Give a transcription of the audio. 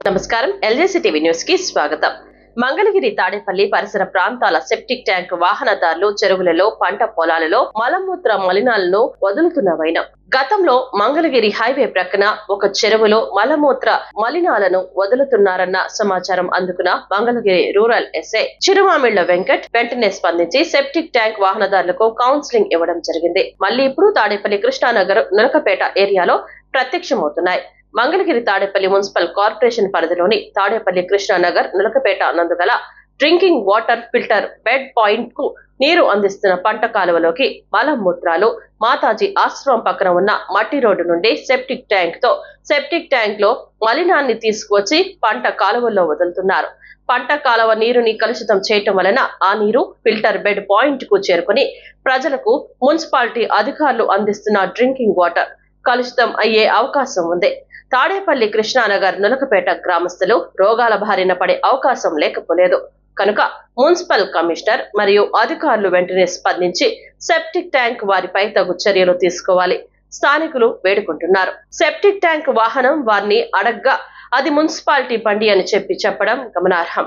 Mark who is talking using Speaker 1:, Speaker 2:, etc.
Speaker 1: నమస్కారం, ఎల్జేసీ TV news కి స్వాగతం. మంగళగిరి తాడేపల్లి పరిసర ప్రాంతాల సెప్టిక్ ట్యాంక్ వాహనదారులు చెరువులలో, పంట పొలాలలో మలమూత్ర మలినాలను వదులుతున్న వైనం. గతంలో మంగళగిరి హైవే ప్రక్కన ఒక చెరువులో మలమూత్ర మలినాలను వదులుతున్నారన్న సమాచారం అందుకున్న మంగళగిరి రూరల్ ఎస్ఐ చిరుమామిళ్ల వెంకట్ వెంటనే స్పందించి సెప్టిక్ ట్యాంక్ వాహనదారులకు కౌన్సిలింగ్ ఇవ్వడం జరిగింది. మళ్లీ ఇప్పుడు తాడేపల్లి కృష్ణానగర్, నులకపేట ఏరియాలో ప్రత్యక్షమవుతున్నాయి. మంగళగిరి తాడేపల్లి మున్సిపల్ కార్పొరేషన్ పరిధిలోని తాడేపల్లి కృష్ణానగర్, నులకపేట నందుగల drinking water filter bed point కు నీరు అందిస్తున్న పంట కాలువలోకి మలమూత్రాలు మాతాజీ ఆశ్రమం పక్కన ఉన్న మట్టి రోడ్డు నుండి సెప్టిక్ ట్యాంక్ లో మలినాన్ని తీసుకువచ్చి పంట కాలువల్లో వదులుతున్నారు. పంట కాలువ నీరుని కలుషితం చేయటం వలన ఆ నీరు ఫిల్టర్ బెడ్ పాయింట్ కు చేరుకుని ప్రజలకు మున్సిపాలిటీ అధికారులు అందిస్తున్న డ్రింకింగ్ వాటర్ కలుషితం అయ్యే అవకాశం ఉంది. తాడేపల్లి కృష్ణానగర్, నులకపేట గ్రామస్తులు రోగాల బారిన పడే అవకాశం లేకపోలేదు కనుక మున్సిపల్ కమిషనర్ మరియు అధికారులు వెంటనే స్పందించి సెప్టిక్ ట్యాంక్ వారిపై తగు చర్యలు తీసుకోవాలి స్థానికులు వేడుకుంటున్నారు. సెప్టిక్ ట్యాంక్ వాహనం వారిని అడగ్గా అది మున్సిపాలిటీ బండి అని చెప్పడం గమనార్హం.